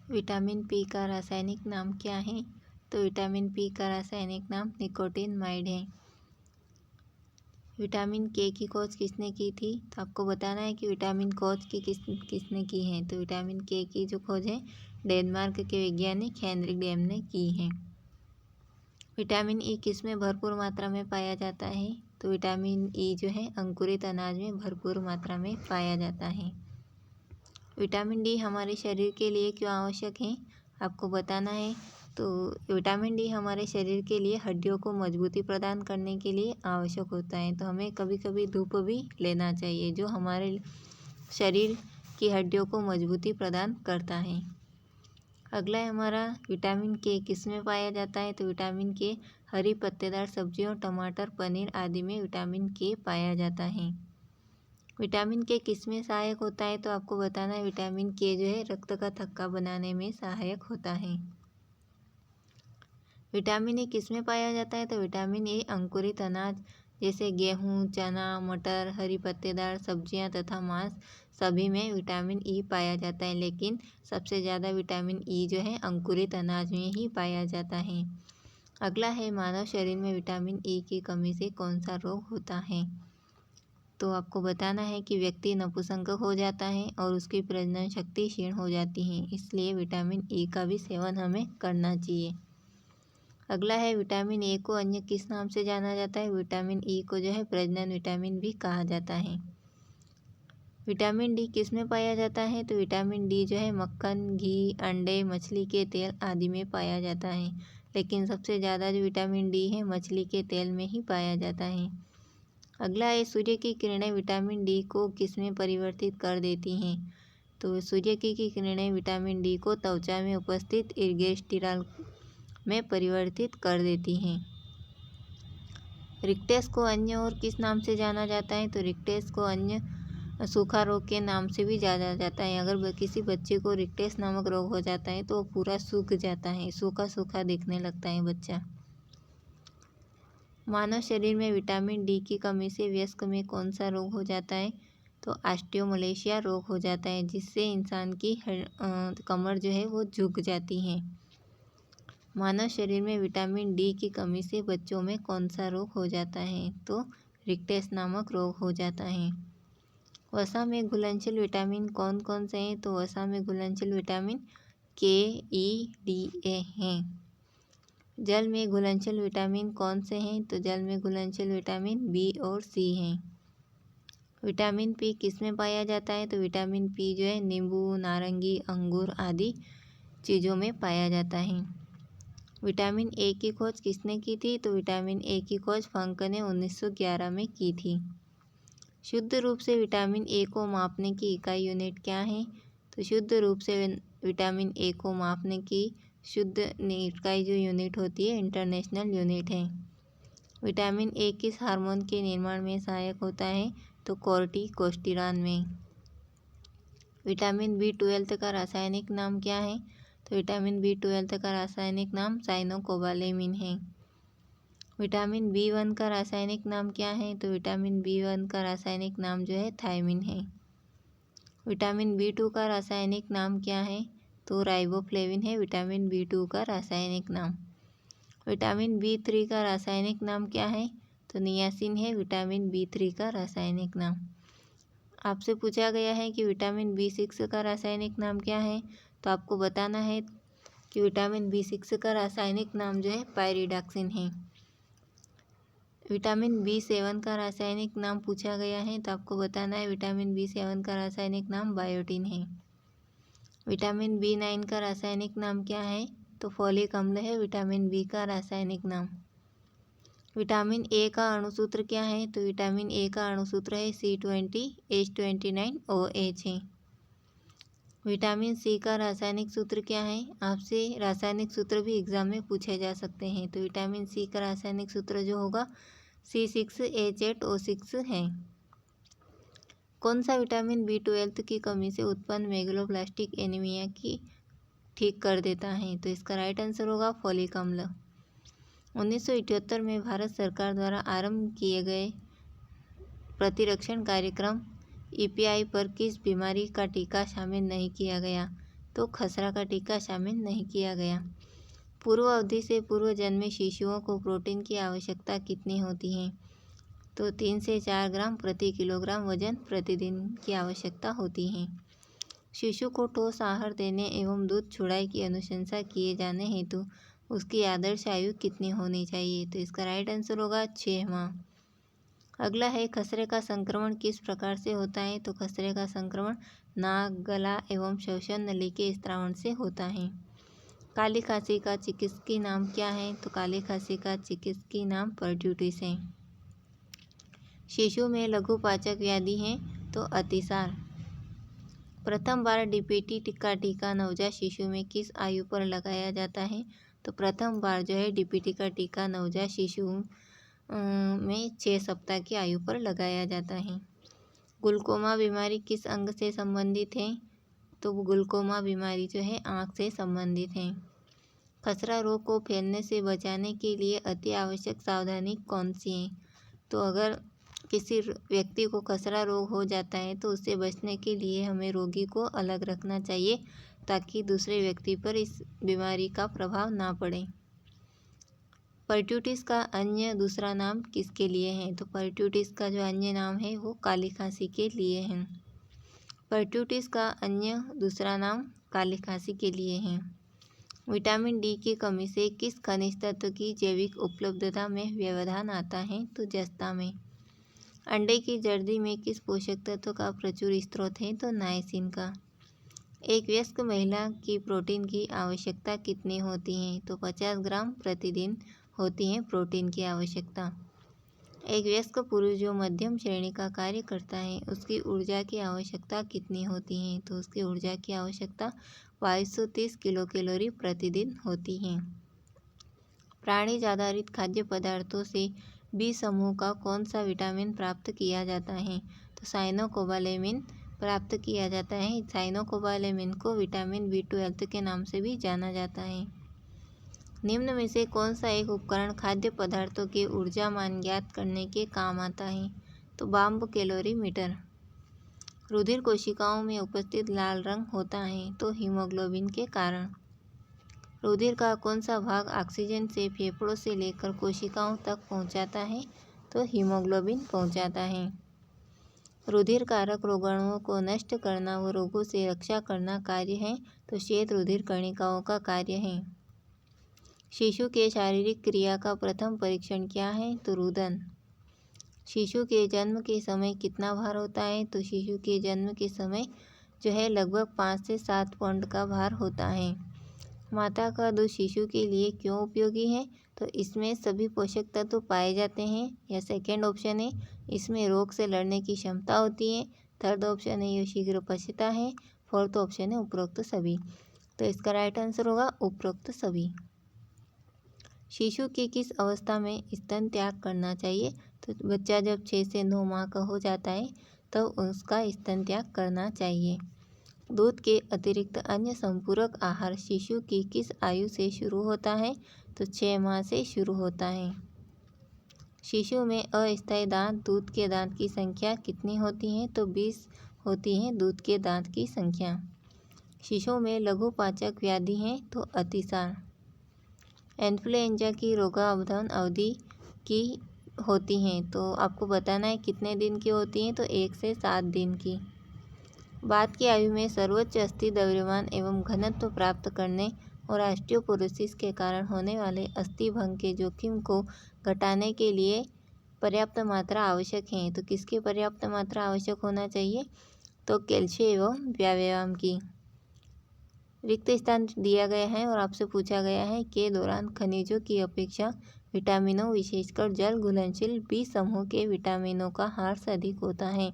Vitamin P का रासायनिक नाम क्या है? तो विटामिन पी का रासायनिक नाम निकोटिनमाइड है। विटामिन के की खोज किसने की थी? तो आपको बताना है कि विटामिन खोज की किसने की है। तो विटामिन के की जो खोज है डेनमार्क के वैज्ञानिक हेनरिक डेम ने की है। विटामिन ई किस में भरपूर मात्रा में पाया जाता है? तो विटामिन ई जो है अंकुरित अनाज में भरपूर मात्रा में पाया जाता है। विटामिन डी हमारे शरीर के लिए क्यों आवश्यक है? आपको बताना है। तो विटामिन डी हमारे शरीर के लिए हड्डियों को मजबूती प्रदान करने के लिए आवश्यक होता है। तो हमें कभी कभी धूप भी लेना चाहिए जो हमारे शरीर की हड्डियों को मजबूती प्रदान करता है। अगला है हमारा विटामिन के किस में पाया जाता है? तो विटामिन के हरी पत्तेदार सब्जियों, टमाटर, पनीर आदि में विटामिन के पाया जाता है। विटामिन के किस में सहायक होता है? तो आपको बताना है विटामिन के जो है रक्त का थक्का बनाने में सहायक होता है। विटामिन ए किस में पाया जाता है? तो विटामिन ए अंकुरित अनाज जैसे गेहूं, चना, मटर, हरी पत्तेदार सब्जियां तथा मांस सभी में विटामिन ई पाया जाता है, लेकिन सबसे ज़्यादा विटामिन ई जो है अंकुरित अनाज में ही पाया जाता है। अगला है मानव शरीर में विटामिन ई की कमी से कौन सा रोग होता है? तो आपको बताना है कि व्यक्ति नपुंसक हो जाता है और उसकी प्रजनन शक्ति क्षीण हो जाती है, इसलिए विटामिन ई का भी सेवन हमें करना चाहिए। अगला है विटामिन ए को अन्य किस नाम से जाना जाता है? विटामिन ई को जो है प्रजनन विटामिन भी कहा जाता है। विटामिन डी किस में पाया जाता है? तो विटामिन डी जो है मक्खन, घी, अंडे, मछली के तेल आदि में पाया जाता है, लेकिन सबसे ज़्यादा जो विटामिन डी है मछली के तेल में ही पाया जाता है। अगला है सूर्य की किरणें विटामिन डी को किस में परिवर्तित कर देती हैं? तो सूर्य की किरणें विटामिन डी को त्वचा में उपस्थित इर्गेस्टिराल में परिवर्तित कर देती हैं। रिक्टेस को अन्य और किस नाम से जाना जाता है? तो रिक्टेस को अन्य सूखा रोग के नाम से भी जाना जाता है। अगर किसी बच्चे को रिक्टेस नामक रोग हो जाता है तो वो पूरा सूख जाता है, सूखा सूखा दिखने लगता है बच्चा। मानव शरीर में विटामिन डी की कमी से वयस्क में कौन सा रोग हो जाता है? तो ऑस्टियोमलेशिया रोग हो जाता है, जिससे इंसान की कमर जो है वो झुक जाती है। मानव शरीर में विटामिन डी की कमी से बच्चों में कौन सा रोग हो जाता है? तो रिक्टेस नामक रोग हो जाता है। वसा में घुलनशील विटामिन कौन कौन से हैं? तो वसा में घुलनशील विटामिन के, ई, डी, ए हैं। जल में घुलनशील विटामिन कौन से हैं? तो जल में घुलनशील विटामिन बी और सी हैं। विटामिन पी किस में पाया जाता है? तो विटामिन पी जो है नींबू, नारंगी, अंगूर आदि चीज़ों में पाया जाता है। विटामिन ए की खोज किसने की थी? तो विटामिन ए की खोज फंक ने 1911 में की थी। शुद्ध रूप से विटामिन ए को मापने की इकाई यूनिट क्या है? तो शुद्ध रूप से विटामिन ए को मापने की शुद्ध इकाई जो यूनिट होती है इंटरनेशनल यूनिट है। विटामिन ए किस हार्मोन के निर्माण में सहायक होता है? तो कोर्टिकोस्टेरॉन में। विटामिन बी12 का रासायनिक नाम क्या है? तो विटामिन बी12 का रासायनिक नाम साइनोकोबालेमिन है। विटामिन बी1 का रासायनिक नाम क्या है? तो विटामिन बी1 का रासायनिक नाम जो है थायमिन है। विटामिन बी2 का रासायनिक नाम क्या है? तो राइबोफ्लेविन है विटामिन बी2 का रासायनिक नाम। विटामिन बी3 का रासायनिक नाम क्या है? तो नियासिन है विटामिन बी3 का रासायनिक नाम। आपसे पूछा गया है कि विटामिन बी6 का रासायनिक नाम क्या है? तो आपको बताना है कि विटामिन बी6 का रासायनिक नाम जो है पायरिडॉक्सिन है। विटामिन बी7 का रासायनिक नाम पूछा गया है तो आपको बताना है विटामिन बी7 का रासायनिक नाम बायोटिन है। विटामिन बी9 का रासायनिक नाम क्या है? तो फॉलिक अम्ल है विटामिन बी का रासायनिक नाम। विटामिन ए का अणुसूत्र क्या है? तो विटामिन ए का अणुसूत्र है C20H29OH है। विटामिन सी का रासायनिक सूत्र क्या है? आपसे रासायनिक सूत्र भी एग्जाम में पूछे जा सकते हैं। तो विटामिन सी का रासायनिक सूत्र जो होगा C6H8O6 है। कौन सा विटामिन बी12 की कमी से उत्पन्न मेगलोब्लास्टिक एनीमिया की ठीक कर देता है? तो इसका राइट आंसर होगा फॉलिक अम्ल। 1978 में भारत सरकार द्वारा आरंभ किए गए प्रतिरक्षण कार्यक्रम ईपीआई पर किस बीमारी का टीका शामिल नहीं किया गया? तो खसरा का टीका शामिल नहीं किया गया। पूर्व अवधि से पूर्व जन्मे शिशुओं को प्रोटीन की आवश्यकता कितनी होती है? तो 3 से 4 ग्राम प्रति किलोग्राम वजन प्रतिदिन की आवश्यकता होती है। शिशु को ठोस आहार देने एवं दूध छुड़ाई की अनुशंसा किए जाने हेतु उसकी आदर्श आयु कितनी होनी चाहिए? तो इसका राइट आंसर होगा 6 माह। अगला है खसरे का संक्रमण किस प्रकार से होता है? तो खसरे का संक्रमण नाक, गला एवं श्वसन नली के स्त्रावण से होता है। काली खांसी का चिकित्सकीय नाम क्या है? तो काली खांसी का चिकित्सकीय नाम पर्ट्यूटिस है। शिशु में लघु पाचक व्याधि है तो अतिसार। प्रथम बार डीपीटी का टीका नवजात शिशु में किस आयु पर लगाया जाता है? तो प्रथम बार जो है डीपीटी का टीका नवजात शिशु में 6 सप्ताह की आयु पर लगाया जाता है। ग्लूकोमा बीमारी किस अंग से संबंधित है? तो ग्लूकोमा बीमारी जो है आँख से संबंधित है। खसरा रोग को फैलने से बचाने के लिए अति आवश्यक सावधानी कौन सी है? तो अगर किसी व्यक्ति को खसरा रोग हो जाता है तो उससे बचने के लिए हमें रोगी को अलग रखना चाहिए ताकि दूसरे व्यक्ति पर इस बीमारी का प्रभाव ना पड़े। पर्ट्यूटिस का अन्य दूसरा नाम किसके लिए है? तो पर्ट्यूटिस का जो अन्य नाम है वो काली खांसी के लिए है। पर्ट्यूटिस का अन्य दूसरा नाम काली खांसी के लिए है। विटामिन डी की कमी से किस खनिज तत्व की जैविक उपलब्धता में व्यवधान आता है? तो जस्ता में। अंडे की जर्दी में किस पोषक तत्व का प्रचुर स्रोत है? तो नाइसिन का। एक वयस्क महिला की प्रोटीन की आवश्यकता कितनी होती है? तो 50 ग्राम प्रतिदिन होती है प्रोटीन की आवश्यकता। एक वयस्क पुरुष जो मध्यम श्रेणी का कार्य करता है उसकी ऊर्जा की आवश्यकता कितनी होती है? तो उसकी ऊर्जा की आवश्यकता 2230 किलो कैलोरी प्रतिदिन होती है। प्राणिज आधारित खाद्य पदार्थों से बी समूह का कौन सा विटामिन प्राप्त किया जाता है? तो साइनोकोबालेमिन प्राप्त किया जाता है। साइनोकोबालेमिन को विटामिन B12 के नाम से भी जाना जाता है। निम्न में से कौन सा एक उपकरण खाद्य पदार्थों के ऊर्जा मान ज्ञात करने के काम आता है? तो बाम्ब कैलोरीमीटर। रुधिर कोशिकाओं में उपस्थित लाल रंग होता है तो हीमोग्लोबिन के कारण। रुधिर का कौन सा भाग ऑक्सीजन से फेफड़ों से लेकर कोशिकाओं तक पहुंचाता है? तो हीमोग्लोबिन पहुंचाता है। रुधिर कारक रोगाणुओं को नष्ट करना व रोगों से रक्षा करना कार्य है तो श्वेत रुधिर कणिकाओं का कार्य है। शिशु के शारीरिक क्रिया का प्रथम परीक्षण क्या है? तो रुदन। शिशु के जन्म के समय कितना भार होता है? तो शिशु के जन्म के समय जो है लगभग 5 से 7 पाउंड का भार होता है। माता का दूध शिशु के लिए क्यों उपयोगी है? तो इसमें सभी पोषक तत्व पाए जाते हैं। या सेकेंड ऑप्शन है इसमें रोग से लड़ने की क्षमता होती है। थर्ड ऑप्शन है ये शीघ्र पचता है। फोर्थ ऑप्शन है उपरोक्त सभी। तो इसका राइट आंसर होगा उपरोक्त सभी। शिशु की किस अवस्था में स्तन त्याग करना चाहिए? तो बच्चा जब 6 से 9 माह का हो जाता है तब उसका स्तन त्याग करना चाहिए। दूध के अतिरिक्त अन्य संपूरक आहार शिशु की किस आयु से शुरू होता है? तो 6 माह से शुरू होता है। शिशु में अस्थायी दांत दूध के दांत की संख्या कितनी होती है? तो 20 होती है दूध के दांत की संख्या। शिशु में लघु पाचक व्याधि है तो अतिसार। इन्फ्लुएंजा की रोगावधान अवधि की होती हैं तो आपको बताना है कितने दिन की होती हैं? तो 1 से 7 दिन की। बाद की आयु में सर्वोच्च अस्थि द्रव्यमान एवं घनत्व प्राप्त करने और ऑस्टियोपोरोसिस के कारण होने वाले अस्थि भंग के जोखिम को घटाने के लिए पर्याप्त मात्रा आवश्यक है। तो किसकी पर्याप्त मात्रा आवश्यक होना चाहिए? तो कैल्शियम एवं व्यायाम की। रिक्त स्थान दिया गया है और आपसे पूछा गया है के दौरान खनिजों की अपेक्षा विटामिनों विशेषकर जल घुलनशील बी समूह के विटामिनों का ह्रास अधिक होता है।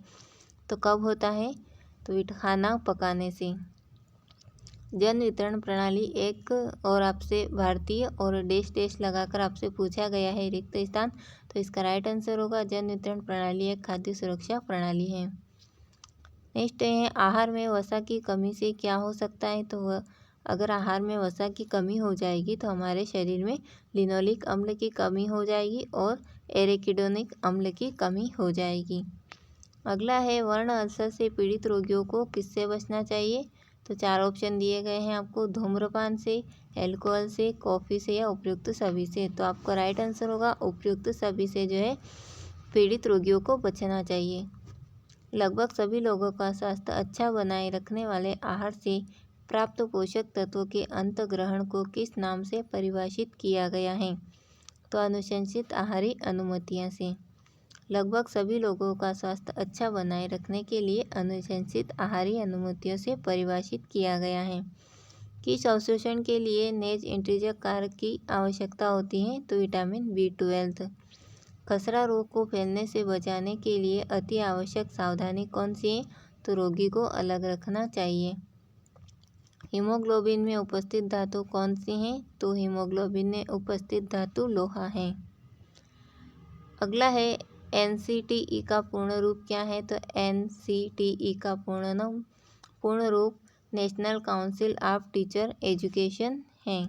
तो कब होता है? तो खाना पकाने से। जन वितरण प्रणाली एक और आपसे भारतीय और डैश लगाकर आपसे पूछा गया है रिक्त स्थान। तो इसका राइट आंसर होगा जन वितरण प्रणाली एक खाद्य सुरक्षा प्रणाली है। नेक्स्ट है आहार में वसा की कमी से क्या हो सकता है? तो अगर आहार में वसा की कमी हो जाएगी तो हमारे शरीर में लिनोलिक अम्ल की कमी हो जाएगी और एरेकिडोनिक अम्ल की कमी हो जाएगी। अगला है वर्ण अल्सर से पीड़ित रोगियों को किससे बचना चाहिए? तो 4 ऑप्शन दिए गए हैं आपको, धूम्रपान से, अल्कोहल से, कॉफ़ी से या उपयुक्त सभी से। तो आपका राइट आंसर होगा उपयुक्त सभी से जो है पीड़ित रोगियों को बचना चाहिए। लगभग सभी लोगों का स्वास्थ्य अच्छा बनाए रखने वाले आहार से प्राप्त पोषक तत्वों के अंतर्ग्रहण को किस नाम से परिभाषित किया गया है? तो अनुशंसित आहारी अनुमतियाँ से। लगभग सभी लोगों का स्वास्थ्य अच्छा बनाए रखने के लिए अनुशंसित आहारी अनुमतियों से परिभाषित किया गया है। किस अवशोषण के लिए नेज इंट्रिंसिक कारक की आवश्यकता होती है? तो विटामिन B12। खसरा रोग को फैलने से बचाने के लिए अति आवश्यक सावधानी कौन सी है? तो रोगी को अलग रखना चाहिए। हीमोग्लोबिन में उपस्थित धातु कौन सी हैं? तो हीमोग्लोबिन में उपस्थित धातु लोहा है। अगला है NCTE का पूर्ण रूप क्या है? तो NCTE का पूर्ण रूप national council of teacher education है।